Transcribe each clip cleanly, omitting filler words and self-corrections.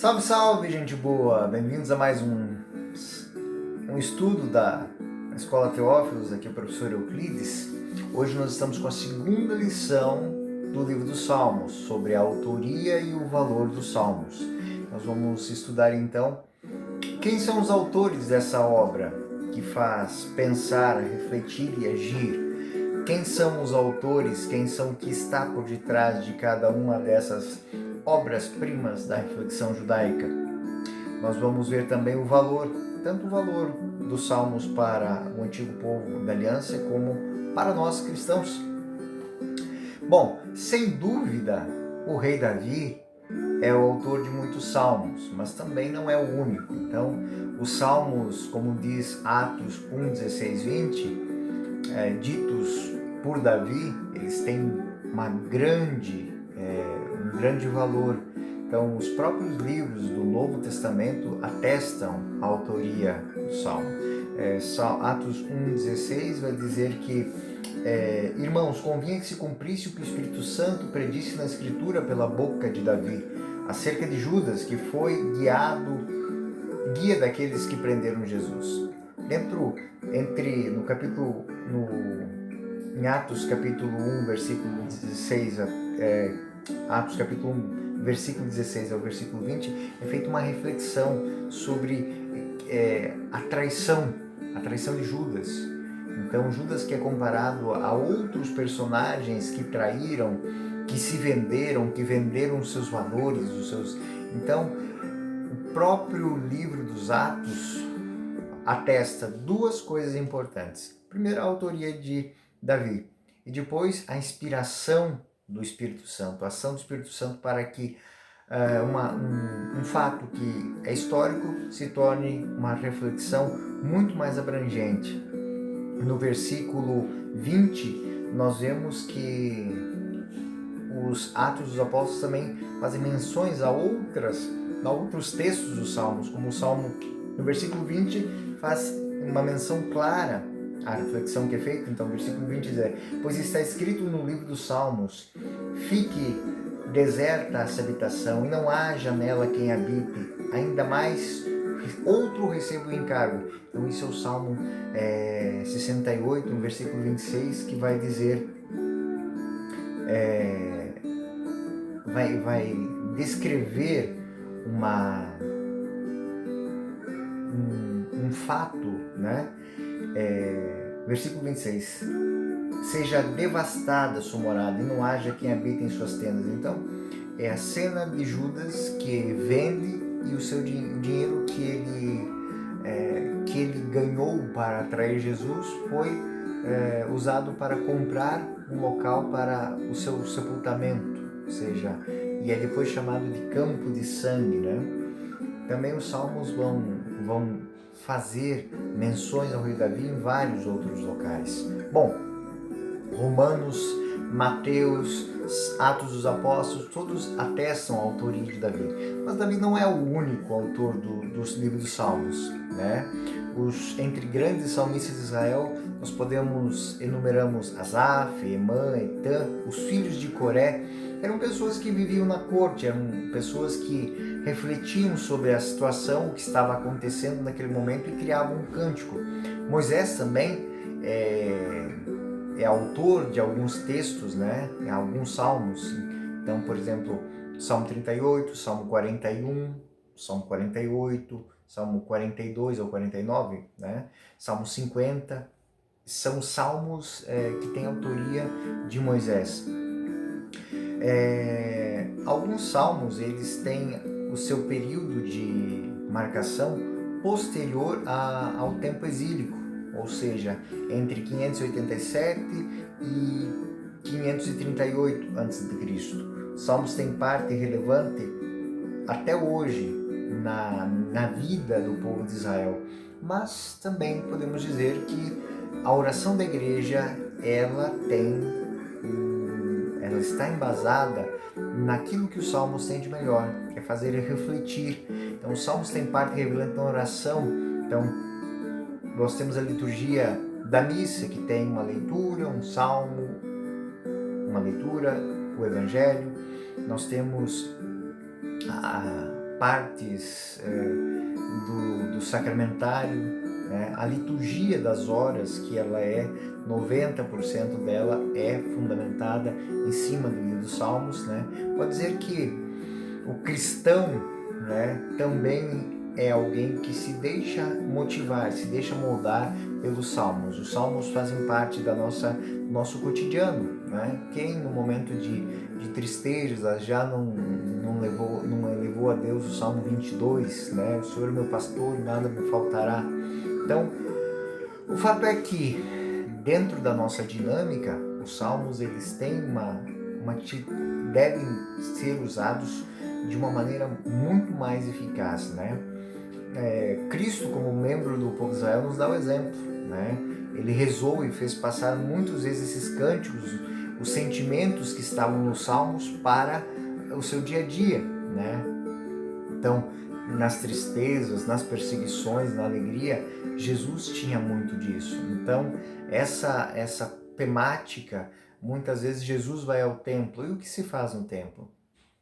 Salve, salve, gente boa! Bem-vindos a mais um estudo da Escola Teófilos, aqui é o professor Euclides. Hoje nós estamos com a segunda lição do livro dos Salmos, sobre a autoria e o valor dos Salmos. Nós vamos estudar então quem são os autores dessa obra que faz pensar, refletir e agir. Quem são os autores, quem são o que está por detrás de cada uma dessas obras-primas da reflexão judaica. Nós vamos ver também o valor, tanto o valor dos salmos para o antigo povo da aliança, como para nós cristãos. Bom, sem dúvida, o rei Davi é o autor de muitos salmos, mas também não é o único. Então, os salmos, como diz Atos 1, 16, 20, ditos por Davi, eles têm um grande valor. Então, os próprios livros do Novo Testamento atestam a autoria do Salmo. Atos 1,16 vai dizer que irmãos, convinha que se cumprisse o que o Espírito Santo predisse na Escritura pela boca de Davi, acerca de Judas, que foi guia daqueles que prenderam Jesus. Em Atos capítulo 1, versículo 16, Atos capítulo 1, versículo 16 ao versículo 20, é feita uma reflexão sobre a traição de Judas. Então, Judas, que é comparado a outros personagens que traíram, que se venderam, que venderam os seus valores, Então, o próprio livro dos Atos atesta duas coisas importantes. Primeiro, a autoria de Davi, e depois a inspiração do Espírito Santo, a ação do Espírito Santo para que um fato que é histórico se torne uma reflexão muito mais abrangente. No versículo 20, nós vemos que os Atos dos Apóstolos também fazem menções a outros textos dos Salmos, como o Salmo, no versículo 20, faz uma menção clara à reflexão que é feita. Então, o versículo 20 diz: pois está escrito no livro dos Salmos, fique deserta essa habitação e não haja nela quem habite, ainda mais outro receba o encargo. Então, isso é o Salmo 68, no versículo 26, que vai dizer, vai descrever um fato, né? Versículo 26, seja devastada sua morada e não haja quem habite em suas tendas. Então, é a cena de Judas que vende, e o dinheiro que ele ganhou para atrair Jesus foi usado para comprar um local para o seu sepultamento, ou seja, e é depois chamado de campo de sangue, né? Também os salmos vão fazer menções ao rei Davi em vários outros locais. Bom, Romanos, Mateus, Atos dos Apóstolos, todos atestam a autoria de Davi. Mas Davi não é o único autor dos livros dos Salmos, né? Entre grandes salmistas de Israel, nós enumeramos Asaf, Emã, Etã, os filhos de Coré. Eram pessoas que viviam na corte, eram pessoas que refletiam sobre a situação, o que estava acontecendo naquele momento, e criavam um cântico. Moisés também é autor de alguns textos, né? Alguns salmos. Então, por exemplo, Salmo 38, Salmo 41, Salmo 48, Salmo 42 ou 49, né? Salmo 50, são salmos que têm autoria de Moisés. Alguns salmos, eles têm o seu período de marcação posterior ao tempo exílico, ou seja, entre 587 e 538 a.C. Salmos têm parte relevante até hoje na vida do povo de Israel, mas também podemos dizer que a oração da igreja ela está embasada naquilo que os salmos têm de melhor, que é fazer refletir. Então, os salmos têm parte relevante na oração. Então, nós temos a liturgia da missa, que tem uma leitura, um salmo, uma leitura, o evangelho. Nós temos partes do sacramentário, né? A liturgia das horas, que ela 90% dela é fundamentada em cima do livro dos Salmos, né? Pode dizer que o cristão, né, também é alguém que se deixa motivar, se deixa moldar pelos Salmos. Os Salmos fazem parte do nosso cotidiano, né? Quem no momento de tristeza já não elevou a Deus o Salmo 22, né? O Senhor é meu pastor e nada me faltará. Então, o fato é que dentro da nossa dinâmica, os Salmos eles têm devem ser usados de uma maneira muito mais eficaz, né? Cristo, como membro do povo de Israel, nos dá o exemplo, né? Ele rezou e fez passar muitas vezes esses cânticos, os sentimentos que estavam nos Salmos para o seu dia a dia, né? Então, nas tristezas, nas perseguições, na alegria, Jesus tinha muito disso. Então, essa temática, muitas vezes Jesus vai ao templo. E o que se faz no templo?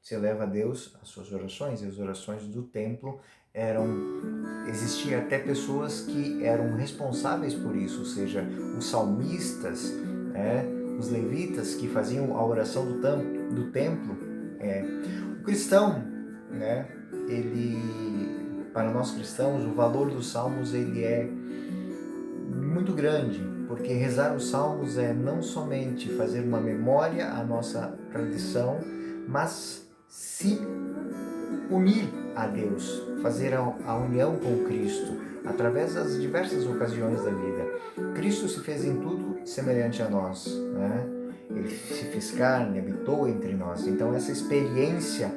Se eleva a Deus as suas orações, e as orações do templo existia até pessoas que eram responsáveis por isso, ou seja, os salmistas, os levitas que faziam a oração do templo. O cristão, né, para nós cristãos, o valor dos salmos ele é muito grande, porque rezar os salmos é não somente fazer uma memória à nossa tradição, mas se unir a Deus, fazer a união com Cristo, através das diversas ocasiões da vida. Cristo se fez em tudo semelhante a nós, né? Ele se fez carne, habitou entre nós. Então essa experiência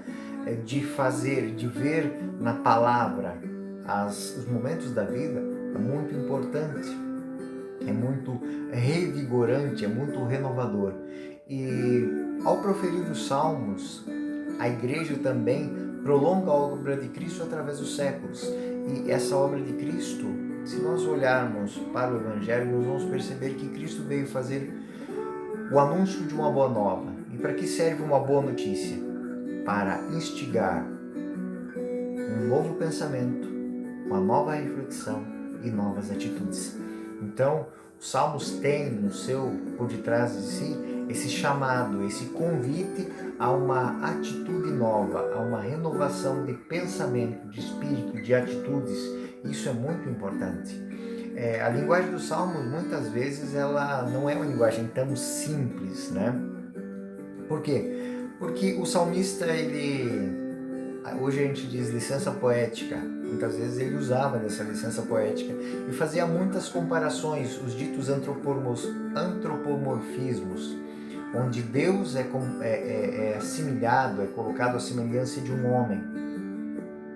de ver na palavra os momentos da vida é muito importante, é muito revigorante, é muito renovador. E ao proferir os salmos, a igreja também prolonga a obra de Cristo através dos séculos. E essa obra de Cristo, se nós olharmos para o Evangelho, nós vamos perceber que Cristo veio fazer o anúncio de uma boa nova. E para que serve uma boa notícia? Para instigar um novo pensamento, uma nova reflexão e novas atitudes. Então, os Salmos têm por detrás de si esse chamado, esse convite a uma atitude nova, a uma renovação de pensamento, de espírito, de atitudes. Isso é muito importante. A linguagem dos Salmos, muitas vezes, ela não é uma linguagem tão simples, né? Por quê? Porque o salmista, hoje a gente diz licença poética, muitas vezes ele usava dessa licença poética e fazia muitas comparações, os ditos antropomorfismos, onde Deus é assimilado, é colocado à semelhança de um homem.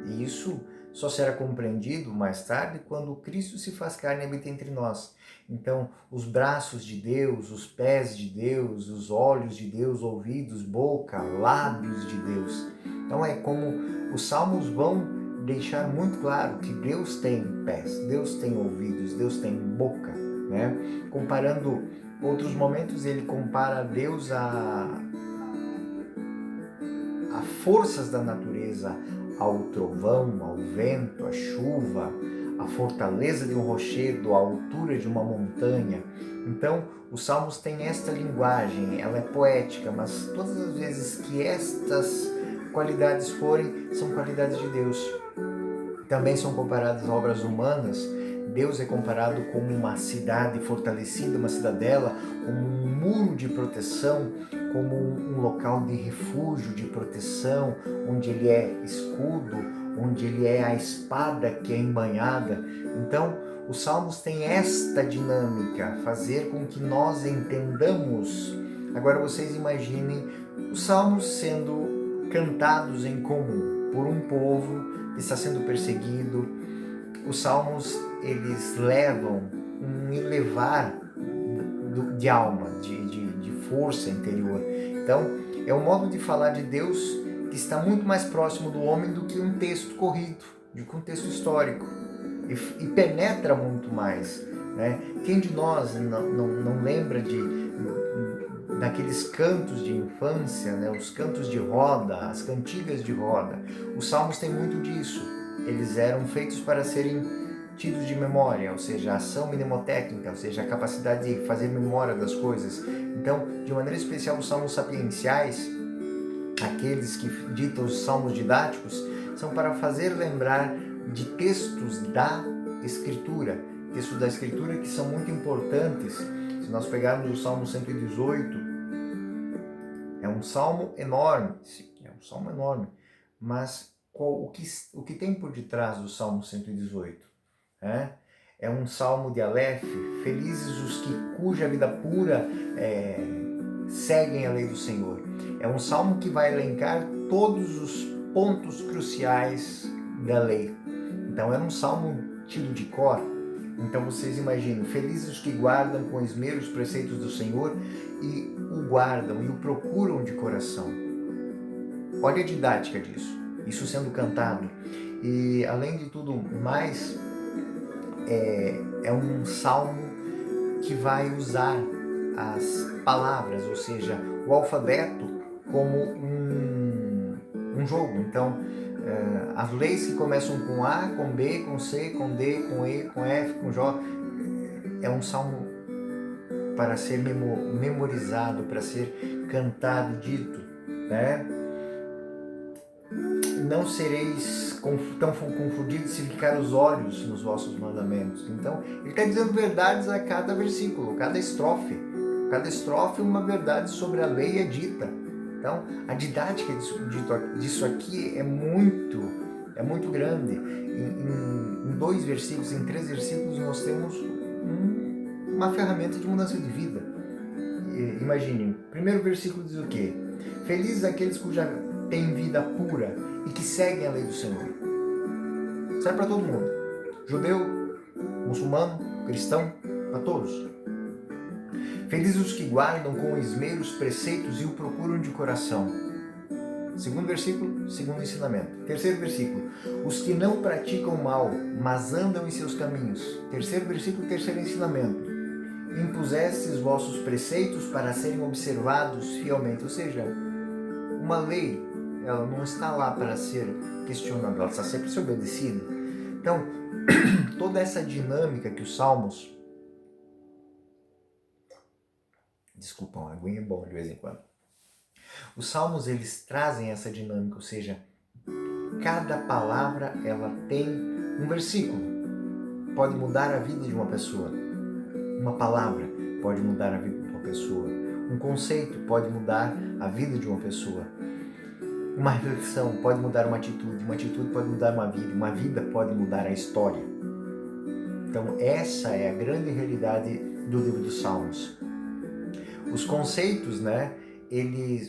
E isso só será compreendido mais tarde quando Cristo se faz carne e habita entre nós. Então, os braços de Deus, os pés de Deus, os olhos de Deus, ouvidos, boca, lábios de Deus. Então é como os salmos vão deixar muito claro que Deus tem pés, Deus tem ouvidos, Deus tem boca, né? Comparando outros momentos, ele compara Deus a forças da natureza, ao trovão, ao vento, à chuva, à fortaleza de um rochedo, à altura de uma montanha. Então, os salmos têm esta linguagem, ela é poética, mas todas as vezes que estas qualidades são qualidades de Deus. Também são comparadas a obras humanas. Deus é comparado como uma cidade fortalecida, uma cidadela, como um muro de proteção, como um local de refúgio, de proteção, onde ele é escudo, onde ele é a espada que é embainhada. Então, os salmos têm esta dinâmica, fazer com que nós entendamos. Agora vocês imaginem os salmos sendo cantados em comum por um povo que está sendo perseguido. Os salmos, eles levam um elevar de alma, de força interior. Então, é um modo de falar de Deus que está muito mais próximo do homem do que um texto corrido, de um texto histórico. E penetra muito mais, né? Quem de nós não lembra daqueles cantos de infância, né? Os cantos de roda, as cantigas de roda. Os salmos têm muito disso. Eles eram feitos para serem tidos de memória, ou seja, a ação mnemotécnica, ou seja, a capacidade de fazer memória das coisas. Então, de maneira especial, os salmos sapienciais, aqueles que ditam os salmos didáticos, são para fazer lembrar de textos da Escritura, que são muito importantes. Se nós pegarmos o Salmo 118, é um salmo enorme, mas o que tem por detrás do Salmo 118? É um salmo de Aleph, felizes os que cuja vida pura seguem a lei do Senhor. É um salmo que vai elencar todos os pontos cruciais da lei. Então é um salmo tido de cor. Então vocês imaginam, felizes os que guardam com esmero os preceitos do Senhor e o guardam e o procuram de coração. Olha a didática disso, isso sendo cantado. E além de tudo mais, é um salmo que vai usar as palavras, ou seja, o alfabeto como um jogo. Então, as leis que começam com A, com B, com C, com D, com E, com F, com J, é um salmo para ser memorizado, para ser cantado, dito, né? Não sereis tão confundidos se ficar os olhos nos vossos mandamentos. Então, ele está dizendo verdades a cada versículo, cada estrofe. Cada estrofe uma verdade sobre a lei é dita. Então, a didática disso aqui é muito grande. Em 2 versículos, em 3 versículos, nós temos uma ferramenta de mudança de vida. Imagine, o primeiro versículo diz o quê? Felizes aqueles cuja têm vida pura e que seguem a lei do Senhor. Serve para todo mundo. Judeu, muçulmano, cristão, para todos. Felizes os que guardam com esmero os preceitos e o procuram de coração. Segundo versículo, segundo ensinamento. Terceiro versículo, os que não praticam mal, mas andam em seus caminhos. Terceiro versículo, terceiro ensinamento. Impusestes vossos preceitos para serem observados fielmente. Ou seja, uma lei, ela não está lá para ser questionada, ela está sempre ser obedecida. Então, toda essa dinâmica que os salmos... Desculpa, uma aguinha é bom de vez em quando. Os salmos, eles trazem essa dinâmica, ou seja, cada palavra, ela tem um versículo. Pode mudar a vida de uma pessoa. Uma palavra pode mudar a vida de uma pessoa. Um conceito pode mudar a vida de uma pessoa. Uma reflexão pode mudar uma atitude pode mudar uma vida pode mudar a história. Então essa é a grande realidade do livro dos Salmos. Os conceitos,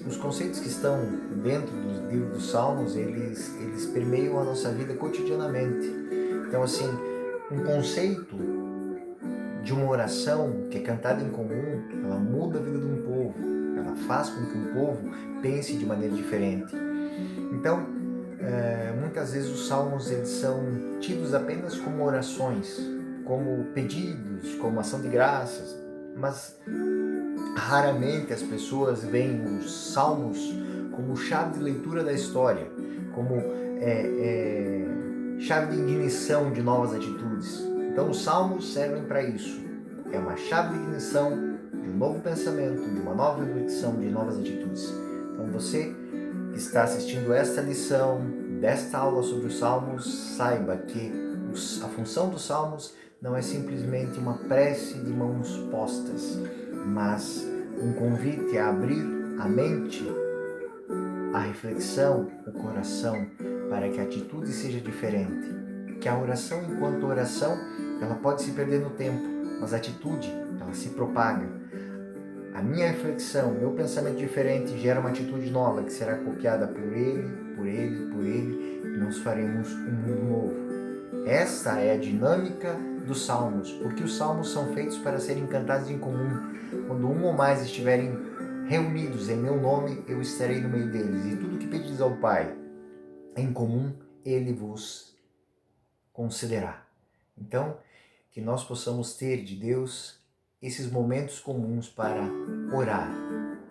os conceitos que estão dentro do livro dos Salmos, eles permeiam a nossa vida cotidianamente. Então assim, um conceito de uma oração que é cantada em comum, ela muda a vida de um povo, ela faz com que um povo pense de maneira diferente. Então, muitas vezes os salmos eles são tidos apenas como orações, como pedidos, como ação de graças, mas raramente as pessoas veem os salmos como chave de leitura da história, como chave de ignição de novas atitudes. Então os salmos servem para isso. É uma chave de ignição de um novo pensamento, de uma nova reflexão, de novas atitudes. Então você que está assistindo esta lição, desta aula sobre os salmos, saiba que a função dos salmos não é simplesmente uma prece de mãos postas, mas um convite a abrir a mente, a reflexão, o coração, para que a atitude seja diferente. Que a oração, enquanto oração, ela pode se perder no tempo, mas a atitude, ela se propaga. A minha reflexão, meu pensamento diferente gera uma atitude nova que será copiada por ele, e nós faremos um mundo novo. Essa é a dinâmica dos salmos, porque os salmos são feitos para serem cantados em comum. Quando um ou mais estiverem reunidos em meu nome, eu estarei no meio deles. E tudo que pedis ao Pai em comum, Ele vos concederá. Então, que nós possamos ter de Deus esses momentos comuns para orar,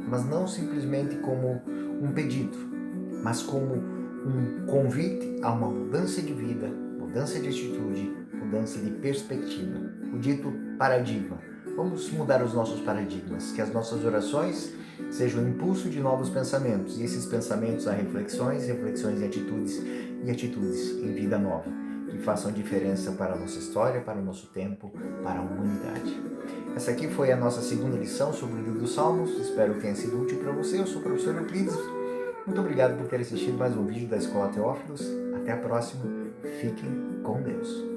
mas não simplesmente como um pedido, mas como um convite a uma mudança de vida, mudança de atitude, mudança de perspectiva. O dito paradigma. Vamos mudar os nossos paradigmas, que as nossas orações sejam um impulso de novos pensamentos, e esses pensamentos a reflexões, reflexões em atitudes e atitudes em vida nova, que façam diferença para a nossa história, para o nosso tempo, para a humanidade. Essa aqui foi a nossa segunda lição sobre o livro dos Salmos. Espero que tenha sido útil para você. Eu sou o professor Euclides. Muito obrigado por ter assistido mais um vídeo da Escola Teófilos. Até a próxima. Fiquem com Deus.